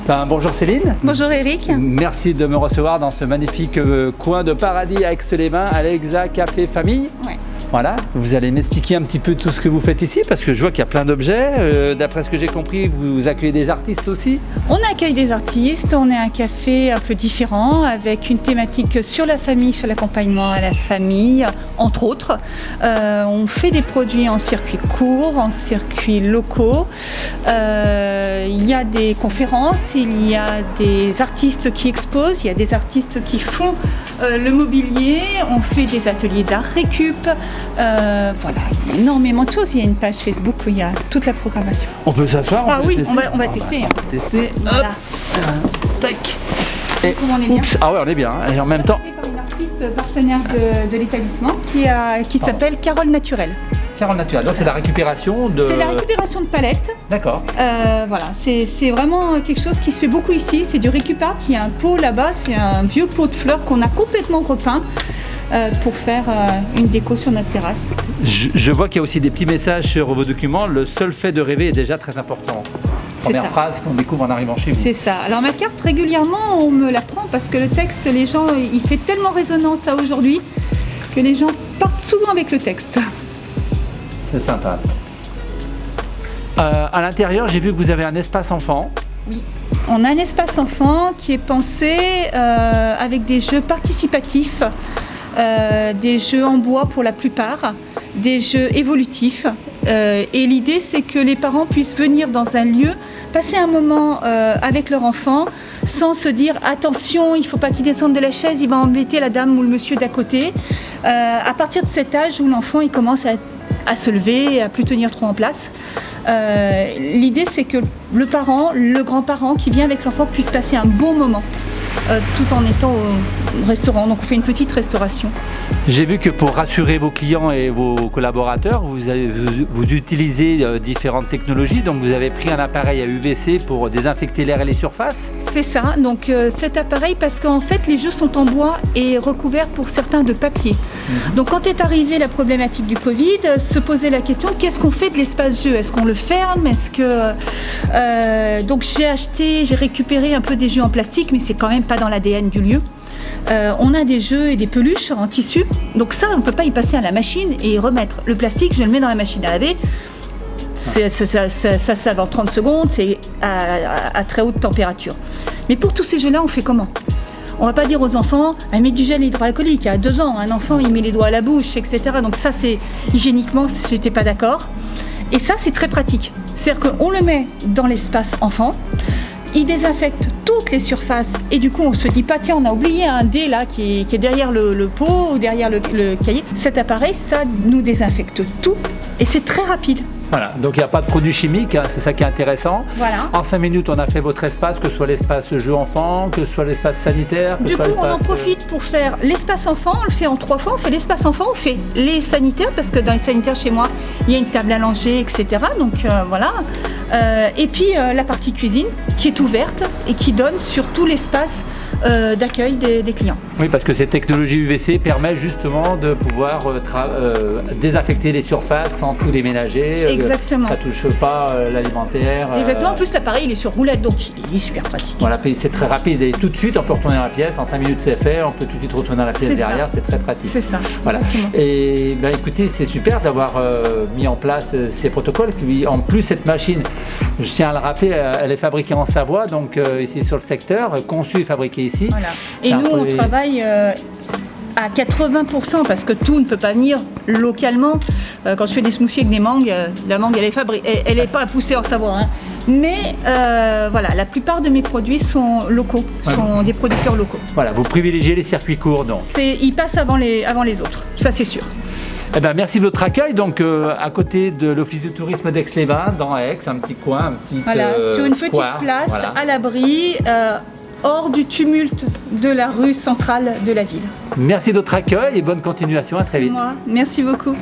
Bonjour Céline. Bonjour Eric. Merci de me recevoir dans ce magnifique coin de paradis à Aix-les-Bains, Alexa Café Famille. Ouais. Voilà, vous allez m'expliquer un petit peu tout ce que vous faites ici parce que je vois qu'il y a plein d'objets. D'après ce que j'ai compris, vous accueillez des artistes aussi? On accueille des artistes, on est un café un peu différent avec une thématique sur la famille, sur l'accompagnement à la famille, entre autres. On fait des produits en circuit court, en circuits locaux. Il y a des conférences, il y a des artistes qui exposent, il y a des artistes qui font le mobilier, on fait des ateliers d'art récup. Voilà, il y a énormément de choses. Il y a une page Facebook où il y a toute la programmation. On peut s'asseoir? Ah oui, on va tester. On va tester. Voilà. Tac. Et on est bien. Ah ouais, on est bien. Et en même temps. Comme une artiste partenaire de l'établissement qui s'appelle Carole Naturelle. Carole Naturelle. Donc c'est la récupération de. C'est la récupération de palettes. D'accord. Voilà, c'est vraiment quelque chose qui se fait beaucoup ici. C'est du récupart. Il y a un pot là-bas, c'est un vieux pot de fleurs qu'on a complètement repeint. Pour faire une déco sur notre terrasse. Je vois qu'il y a aussi des petits messages sur vos documents. Le seul fait de rêver est déjà très important. Première phrase qu'on découvre en arrivant chez vous. C'est ça. Alors ma carte, régulièrement, on me la prend parce que le texte, les gens, il fait tellement résonance à aujourd'hui que les gens partent souvent avec le texte. C'est sympa. À l'intérieur, j'ai vu que vous avez un espace enfant. Oui. On a un espace enfant qui est pensé avec des jeux participatifs. Des jeux en bois pour la plupart, des jeux évolutifs. Et l'idée, c'est que les parents puissent venir dans un lieu, passer un moment avec leur enfant, sans se dire « attention, il ne faut pas qu'il descende de la chaise, il va embêter la dame ou le monsieur d'à côté ». À partir de cet âge où l'enfant il commence à se lever, à plus tenir trop en place. L'idée, c'est que le parent, le grand-parent qui vient avec l'enfant puisse passer un bon moment. Tout en étant au restaurant. Donc on fait une petite restauration. J'ai vu que pour rassurer vos clients et vos collaborateurs, vous utilisez différentes technologies. Donc vous avez pris un appareil à UVC pour désinfecter l'air et les surfaces. C'est ça. Donc cet appareil, parce qu'en fait les jeux sont en bois et recouverts pour certains de papier. Donc quand est arrivée la problématique du Covid, se posait la question, qu'est-ce qu'on fait de l'espace jeu? Est-ce qu'on le ferme? Est-ce que donc j'ai récupéré un peu des jeux en plastique, mais c'est quand même pas dans l'ADN du lieu. On a des jeux et des peluches en tissu, donc ça on ne peut pas y passer à la machine et y remettre. Le plastique, je le mets dans la machine à laver, ça va en 30 secondes, c'est à très haute température. Mais pour tous ces jeux-là, on fait comment? On ne va pas dire aux enfants, met du gel hydroalcoolique. À 2 ans, un enfant il met les doigts à la bouche, etc. Donc ça, c'est hygiéniquement, j'étais pas d'accord. Et ça, c'est très pratique. C'est-à-dire qu'on le met dans l'espace enfant, il désinfecte toutes les surfaces et du coup on se dit pas tiens on a oublié un dé là qui est derrière le pot ou derrière le cahier. Cet appareil ça nous désinfecte tout et c'est très rapide. Voilà, donc il n'y a pas de produits chimiques, hein, c'est ça qui est intéressant. Voilà. En 5 minutes, on a fait votre espace, que ce soit l'espace jeu enfant, que ce soit l'espace sanitaire. Du coup, on en profite pour faire l'espace enfant, on le fait en 3 fois. On fait l'espace enfant, on fait les sanitaires, parce que dans les sanitaires chez moi, il y a une table à langer, etc. Donc voilà. Et puis la partie cuisine, qui est ouverte et qui donne sur tout l'espace d'accueil des clients. Oui, parce que cette technologie UVC permet justement de pouvoir désinfecter les surfaces sans tout déménager. Exactement. Ça ne touche pas l'alimentaire. Exactement. En plus, l'appareil il est sur roulette, donc il est super pratique. Voilà, c'est très rapide et tout de suite on peut retourner dans la pièce. En 5 minutes c'est fait, on peut tout de suite retourner dans la pièce derrière. C'est très pratique. C'est ça. Voilà. Exactement. Et ben, écoutez, c'est super d'avoir mis en place ces protocoles. En plus, cette machine, je tiens à le rappeler, elle est fabriquée en Savoie, donc ici sur le secteur, conçue et fabriquée ici. Voilà. Et nous, on travaille à 80% parce que tout ne peut pas venir localement. Quand je fais des smoothies avec des mangues, la mangue elle n'est pas poussée en Savoie. Hein. Mais voilà, la plupart de mes produits sont locaux, sont des producteurs locaux. Voilà, vous privilégiez les circuits courts donc. Ils passent avant les autres, ça c'est sûr. Eh ben, merci de votre accueil. Donc, à côté de l'Office du tourisme d'Aix-les-Bains, dans Aix, un petit coin, un petit sur une petite place, à l'abri, hors du tumulte de la rue centrale de la ville. Merci de votre accueil et bonne continuation. À très vite. Merci beaucoup.